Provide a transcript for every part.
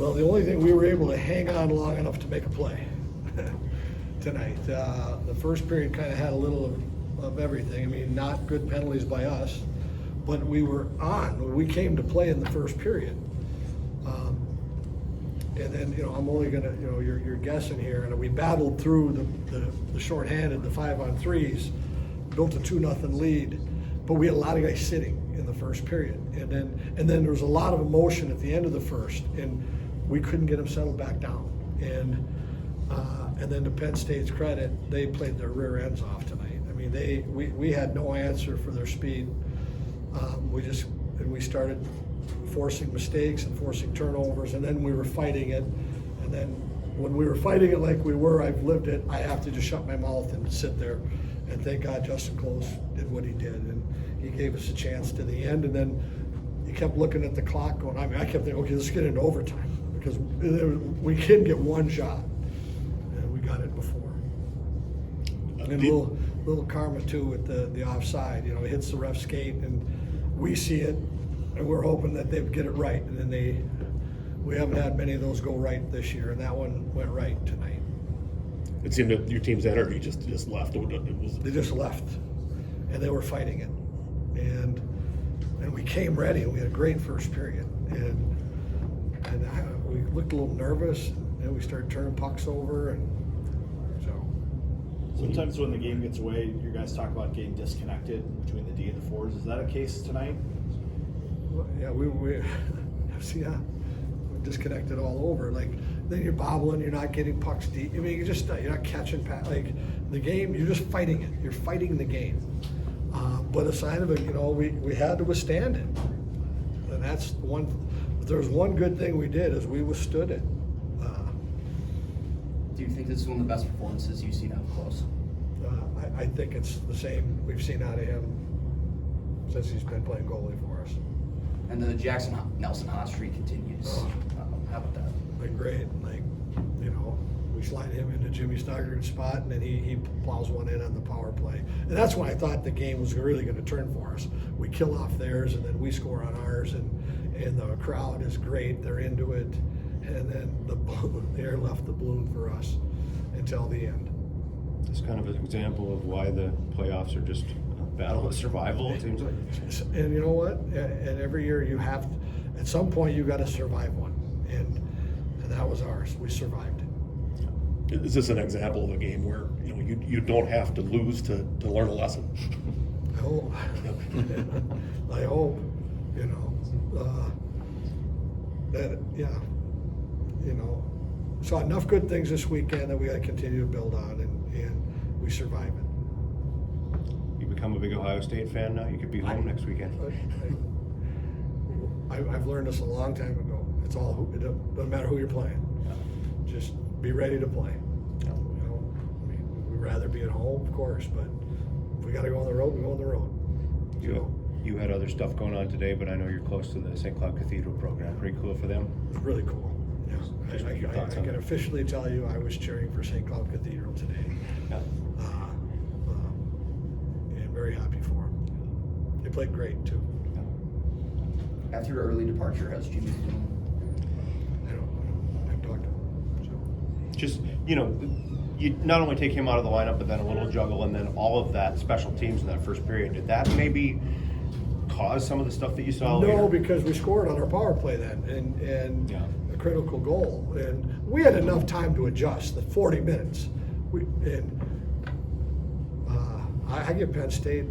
Well, the only thing, we were able to hang on long enough to make a play tonight. The first period kind of had a little of everything. I mean, not good penalties by us, but we were on. We came to play in the first period. And then, I'm only gonna, you're guessing here, and we battled through the shorthanded, the 5-on-3s, built a 2-0 lead, but we had a lot of guys sitting in the first period. And then there was a lot of emotion at the end of the first, and we couldn't get them settled back down. And then to Penn State's credit, they played their rear ends off tonight. I mean, we had no answer for their speed. We started forcing mistakes and forcing turnovers, and then we were fighting it. And then when we were fighting it like we were, I've lived it, I have to just shut my mouth and sit there. And thank God Justen did what he did, and he gave us a chance to the end. And then he kept looking at the clock going, I kept thinking, okay, let's get into overtime, because we can get one shot, and we got it before. And a little karma too with the offside. It hits the ref's skate, and we see it, and we're hoping that they would get it right. And then we haven't had many of those go right this year, and that one went right tonight. It seemed that your team's energy just left. They just left, and they were fighting it, and we came ready, and we had a great first period, and we looked a little nervous, and then we started turning pucks over, and so. Sometimes when the game gets away, you guys talk about getting disconnected between the D and the forwards. Is that a case tonight? Yeah, we yeah, we're disconnected all over. Like, then you're bobbling, you're not getting pucks deep. I mean, you're not catching like the game. You're just fighting it. You're fighting the game. But aside of it, we had to withstand it, and that's one. If there's one good thing we did, is we withstood it. Do you think this is one of the best performances you've seen up close? I think it's the same we've seen out of him since he's been playing goalie for us. And the Jaxson Nelson hot streak continues. How about that? Been great. We slide him into Jimmy Steigert's spot, and then he plows one in on the power play. And that's when I thought the game was really going to turn for us. We kill off theirs, and then we score on ours, and the crowd is great. They're into it. And then the air left the balloon for us until the end. It's kind of an example of why the playoffs are just a battle of survival, it seems like. And you know what? And every year you have, at some point you got to survive one. And that was ours. We survived it. Is this an example of a game where you don't have to lose to learn a lesson? I hope. I hope. Saw enough good things this weekend that we got to continue to build on, and we survive it. You become a big Ohio State fan now? You could be home next weekend. I've learned this a long time ago. It doesn't matter who you're playing. Just be ready to play. We'd rather be at home, of course, but if we got to go on the road, we go on the road. You had other stuff going on today, but I know you're close to the St. Cloud Cathedral program. Pretty cool for them. It's really cool. Yeah, I can officially tell you I was cheering for St. Cloud Cathedral today. Yeah. And very happy for them. They played great too. After your early departure, how's Jimmy doing? I don't know. I've talked to him. So. Just, you not only take him out of the lineup, but then a little juggle, and then all of that special teams in that first period. Did that maybe cause some of the stuff that you saw later? No, because we scored on our power play then, and a critical goal. And we had enough time to adjust, the 40 minutes. I give Penn State,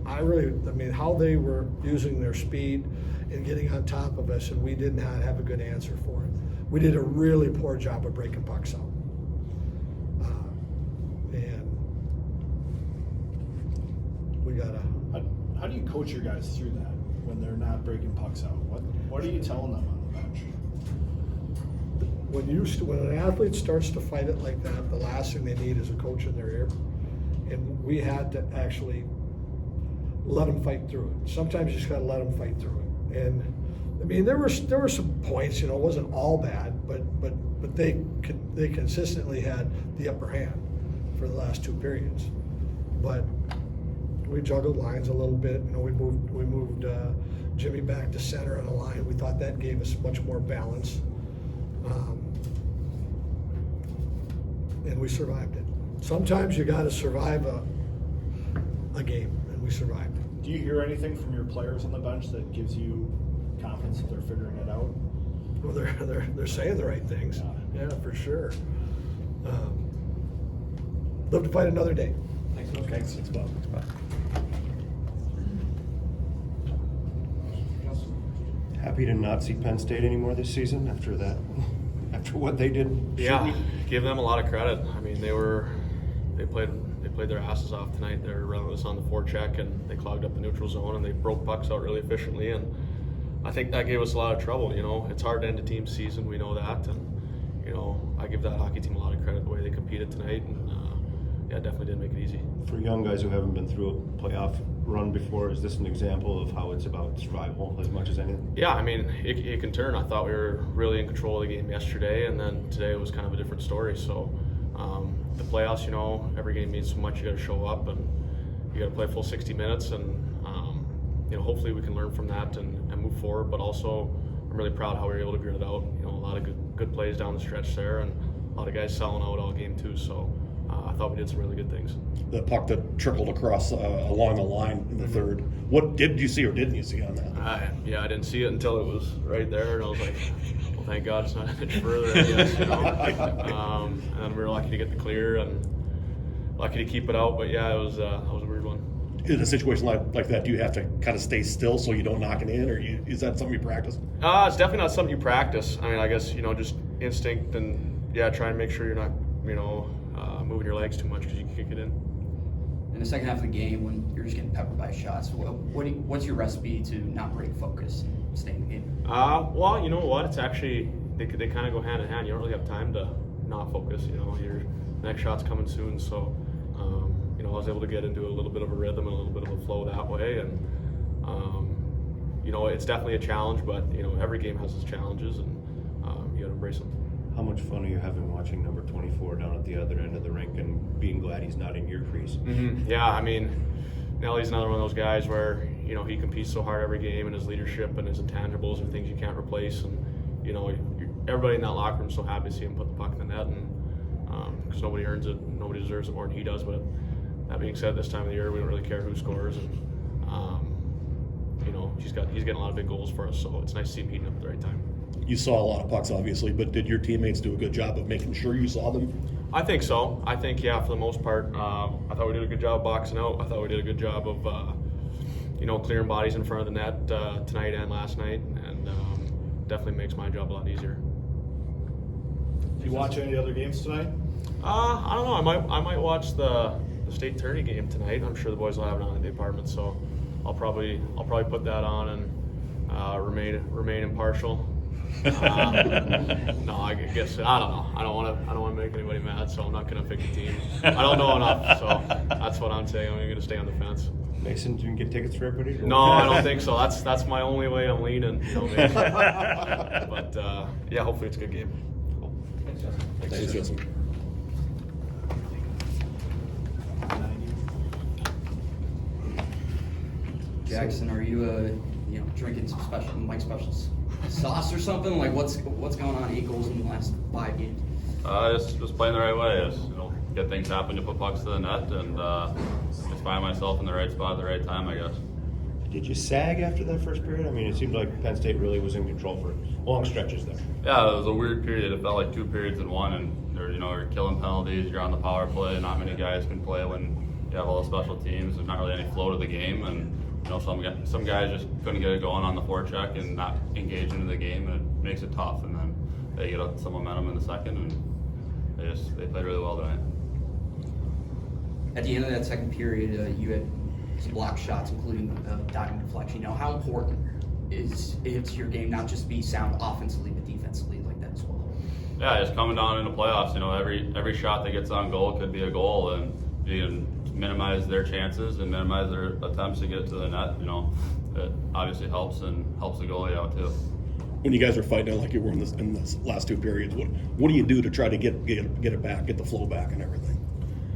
how they were using their speed and getting on top of us, and we did not have a good answer for it. We did a really poor job of breaking pucks out. And we got to... How do you coach your guys through that when they're not breaking pucks out? What are you telling them on the bench? When an athlete starts to fight it like that, the last thing they need is a coach in their ear. And we had to actually let them fight through it. Sometimes you just got to let them fight through it. And there were some points, it wasn't all bad, but they consistently had the upper hand for the last two periods. But we juggled lines a little bit. We moved Jimmy back to center on the line. We thought that gave us much more balance. And we survived it. Sometimes you got to survive a game, and we survived it. Do you hear anything from your players on the bench that gives you confidence that they're figuring it out? Well, they're saying the right things. Yeah, for sure. Live to fight another day. Thanks, Coach. Thanks, Bob. Happy to not see Penn State anymore this season after that, after what they did. Yeah, give them a lot of credit. I mean, they played their asses off tonight. They were relentless on the forecheck, and they clogged up the neutral zone, and they broke pucks out really efficiently. And I think that gave us a lot of trouble. You know, it's hard to end a team's season. We know that, and you know, I give that hockey team a lot of credit the way they competed tonight, and yeah, definitely didn't make it easy. For young guys who haven't been through a playoff run before, is this an example of how it's about survival as much as anything? Yeah, I mean, it can turn. I thought we were really in control of the game yesterday, and then today it was kind of a different story. So the playoffs, you know, every game means so much. You got to show up, and you got to play full 60 minutes, and you know, hopefully we can learn from that and move forward. But also, I'm really proud how we were able to grit it out. You know, a lot of good plays down the stretch there, and a lot of guys selling out all game too. So I thought we did some really good things. The puck that trickled across along the line in the third. What did you see or didn't you see on that? Yeah, I didn't see it until it was right there, and I was like, well, thank God it's not an inch further, I guess, you know. And then we were lucky to get the clear and lucky to keep it out, but yeah, that was a weird one. In a situation like that, do you have to kind of stay still so you don't knock it in, or is that something you practice? It's definitely not something you practice. I mean, I guess, you know, just instinct and, yeah, try and make sure you're not, you know, moving your legs too much because you can kick it in. In the second half of the game, when you're just getting peppered by shots, what's your recipe to not break focus and stay in the game? Well, you know what? It's actually, they kind of go hand in hand. You don't really have time to not focus. You know, your next shot's coming soon. So, you know, I was able to get into a little bit of a rhythm and a little bit of a flow that way. And, you know, it's definitely a challenge, but, you know, every game has its challenges, and you got to embrace them. How much fun are you having watching number 24 down at the other end of the rink and being glad he's not in your crease? Mm-hmm. Yeah, I mean, Nelly's another one of those guys where, you know, he competes so hard every game, and his leadership and his intangibles are things you can't replace. And, you know, everybody in that locker room is so happy to see him put the puck in the net, and because nobody earns it, nobody deserves it more than he does. But that being said, this time of the year, we don't really care who scores, and you know, he's getting a lot of big goals for us, so it's nice to see him heating up at the right time. You saw a lot of pucks, obviously, but did your teammates do a good job of making sure you saw them? I think so. I think, yeah, for the most part, I thought we did a good job of boxing out. I thought we did a good job of, you know, clearing bodies in front of the net tonight and last night, and definitely makes my job a lot easier. Do you watch any other games tonight? I don't know. I might watch the state tourney game tonight. I'm sure the boys will have it on in the apartment, so I'll probably put that on and remain impartial. No, I guess I don't know. I don't want to make anybody mad, so I'm not going to pick a team. I don't know enough, so that's what I'm saying. I'm going to stay on the fence. Mason, did you get tickets for everybody? No, I don't think so. That's my only way I'm leaning. You know, maybe. But yeah, hopefully it's a good game. Thanks, Justin. Jaxson, are you you know, drinking some special Mike Specials sauce or something? Like what's going on? 8 goals in the last 5 games. Just playing the right way. Just, you know, get things happen to put pucks to the net, and just find myself in the right spot at the right time, I guess. Did you sag after that first period? I mean, it seemed like Penn State really was in control for long stretches there. Yeah, it was a weird period. It felt like 2 periods in one, and you're killing penalties. You're on the power play. Not many guys can play when you have all the special teams. There's not really any flow to the game, and you know, some guys just couldn't get it going on the forecheck and not engage into the game, and it makes it tough. And then they get up some momentum in the second, and they played really well tonight. At the end of that second period, you had some blocked shots, including diving deflection. You know, how important is it to your game not just be sound offensively, but defensively like that as well? Yeah, just coming down into playoffs, you know, every shot that gets on goal could be a goal, and you can minimize their chances and minimize their attempts to get to the net. You know, it obviously helps the goalie out too. When you guys are fighting like you were in this last 2 periods, what do you do to try to get it back, get the flow back and everything?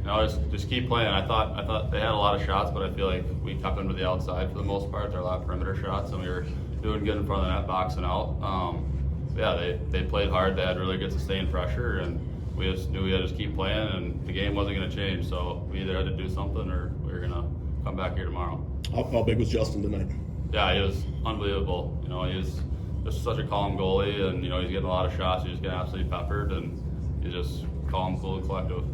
know, just keep playing. I thought they had a lot of shots, but I feel like we kept them to the outside for the most part. There were a lot of perimeter shots, and we were doing good in front of the net, boxing out. Yeah, they played hard. They had really good sustained pressure, and we just knew we had to just keep playing, and the game wasn't going to change. So we either had to do something, or we were going to come back here tomorrow. How big was Justen tonight? Yeah, he was unbelievable. You know, he was just such a calm goalie, and you know he's getting a lot of shots. He's just getting absolutely peppered, and he's just calm, cool, and collective.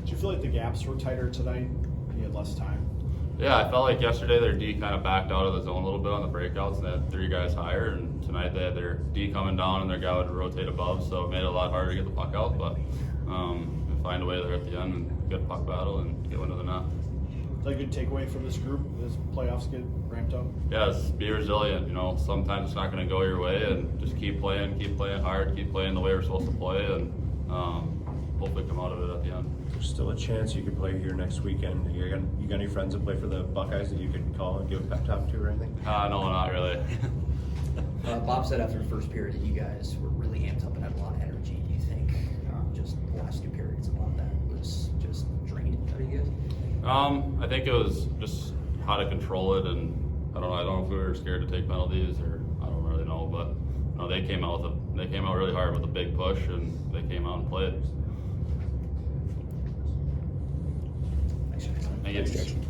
Did you feel like the gaps were tighter tonight? You had less time. Yeah, I felt like yesterday their D kind of backed out of the zone a little bit on the breakouts, and they had 3 guys higher. And tonight they had their D coming down, and their guy would rotate above, so it made it a lot harder to get the puck out. But we find a way there at the end and get a puck battle and get one to the net. Is that a good takeaway from this group as playoffs get ramped up? Yeah, just be resilient. You know, sometimes it's not going to go your way, and just keep playing hard, keep playing the way we're supposed to play, and hopefully come out of it at the end. There's still a chance you could play here next weekend. You got any friends that play for the Buckeyes that you could call and give a pep talk to or anything? No, not really. Bob said after the first period that you guys were really amped up and had a lot of energy. Do you think just the last 2 periods, a lot of that was just drained out of you guys? I think it was just how to control it, and I don't know if we were scared to take penalties, or I don't really know, but you know, they came out really hard with a big push, and they came out and played. Thanks, guys. Thank you. Jaxson.